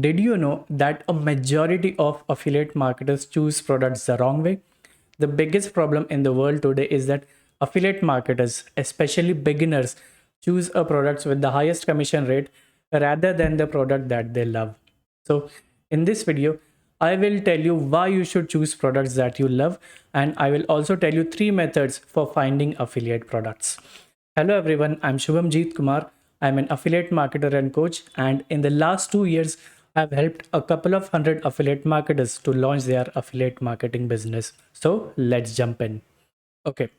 Did you know that a majority of affiliate marketers choose products the wrong way? The biggest problem in the world today is that affiliate marketers, especially beginners, choose a products with the highest commission rate rather than the product that they love. So, in this video, I will tell you why you should choose products that you love, and I will also tell you three methods for finding affiliate products. Hello everyone, I'm Shubhamjeet Kumar. I'm an affiliate marketer and coach, and in the last 2 years, I've helped a couple of hundred affiliate marketers to launch their affiliate marketing business. So let's jump in. Okay,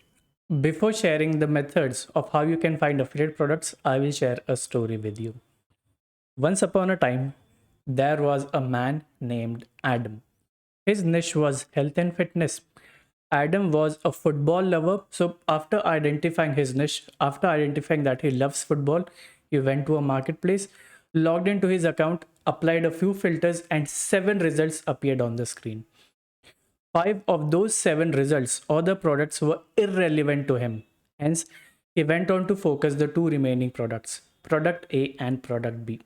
before sharing the methods of how you can find affiliate products, I will share a story with you. Once upon a time, there was a man named Adam. His niche was health and fitness. Adam was a football lover. So, after identifying his niche, after identifying that he loves football, he went to a marketplace, logged into his account, applied a few filters, and 7 results appeared on the screen. 5 of those 7 results or the products were irrelevant to him. Hence, he went on to focus the two remaining products, product A and product B.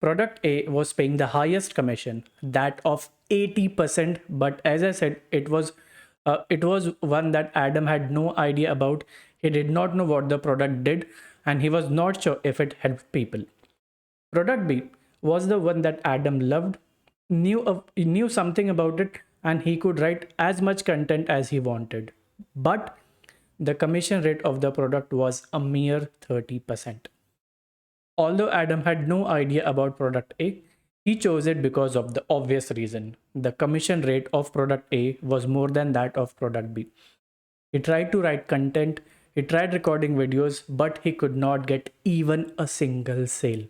Product A was paying the highest commission, that of 80%, but as I said, it was one that Adam had no idea about. He did not know what the product did, and he was not sure if it helped people. Product B was the one that Adam loved, knew something about it, and he could write as much content as he wanted. But the commission rate of the product was a mere 30%. Although Adam had no idea about product A, he chose it because of the obvious reason. The commission rate of product A was more than that of product B. He tried to write content, he tried recording videos, but he could not get even a single sale.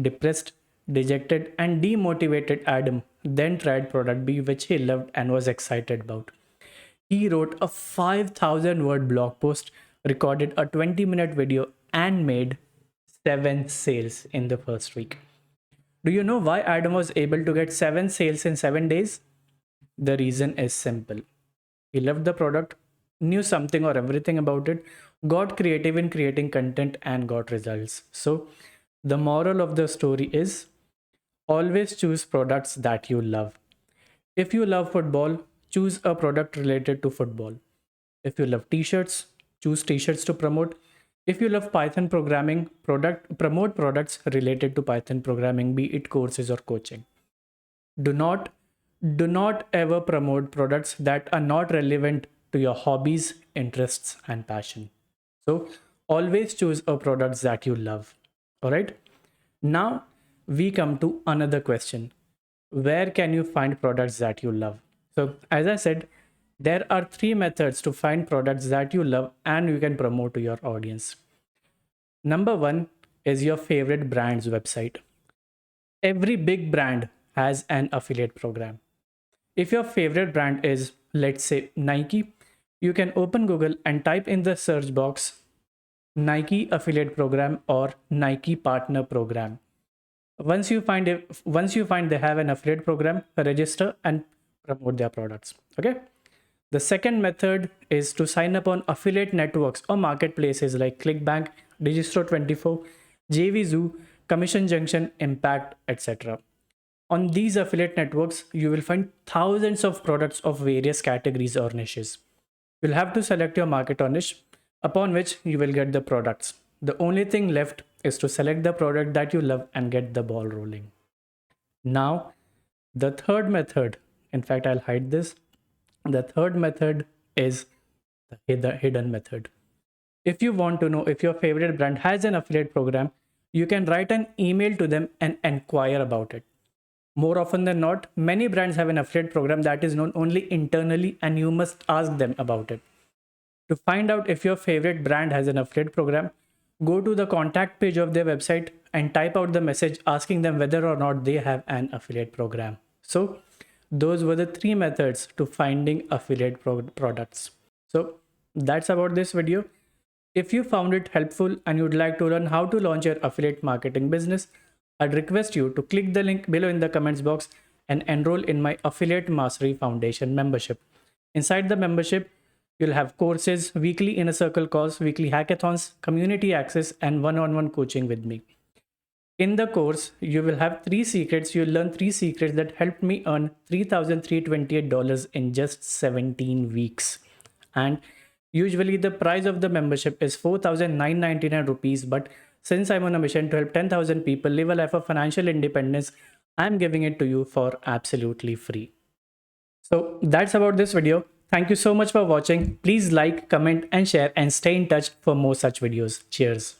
Depressed, dejected, and demotivated, Adam then tried product B, which he loved and was excited about. He wrote a 5,000 word blog post, recorded a 20-minute video, and made 7 sales in the first week. Do you know why Adam was able to get 7 sales in 7 days? The reason is simple. He loved the product, knew something or everything about it, got creative in creating content, and got results. So, the moral of the story is always choose products that you love. If you love football, choose a product related to football. If you love t-shirts, choose t-shirts to promote. If you love Python programming, promote products related to Python programming, be it courses or coaching. Do not do not ever promote products that are not relevant to your hobbies, interests, and passion. So always choose a products that you love. All right. Now we come to another question. Where can you find products that you love? So as I said, there are three methods to find products that you love and you can promote to your audience. Number one is your favorite brand's website. Every big brand has an affiliate program. If your favorite brand is, let's say, Nike, you can open Google and type in the search box Nike affiliate program or Nike partner program. Once you find they have an affiliate program, register and promote their products. Okay. The second method is to sign up on affiliate networks or marketplaces like ClickBank, Digistro24, jvzoo, Commission Junction, Impact, etc. On these affiliate networks, you will find thousands of products of various categories or niches. You'll have to select your market or niche, upon which you will get the products. The only thing left is to select the product that you love and get the ball rolling. Now, the third method, in fact, I'll hide this. The third method is the hidden method. If you want to know if your favorite brand has an affiliate program, you can write an email to them and inquire about it. More often than not, many brands have an affiliate program that is known only internally, and you must ask them about it. To find out if your favorite brand has an affiliate program, go to the contact page of their website and type out the message asking them whether or not they have an affiliate program. So, those were the three methods to finding affiliate products. So, that's about this video. If you found it helpful and you'd like to learn how to launch your affiliate marketing business, I'd request you to click the link below in the comments box and enroll in my Affiliate Mastery Foundation membership. Inside the membership, you'll have courses, weekly inner circle calls, weekly hackathons, community access, and one-on-one coaching with me. In the course, you will have 3 secrets. You'll learn 3 secrets that helped me earn $3,328 in just 17 weeks. And usually the price of the membership is 4,999 rupees. But since I'm on a mission to help 10,000 people live a life of financial independence, I'm giving it to you for absolutely free. So that's about this video. Thank you so much for watching. Please like, comment, and share, and stay in touch for more such videos. Cheers.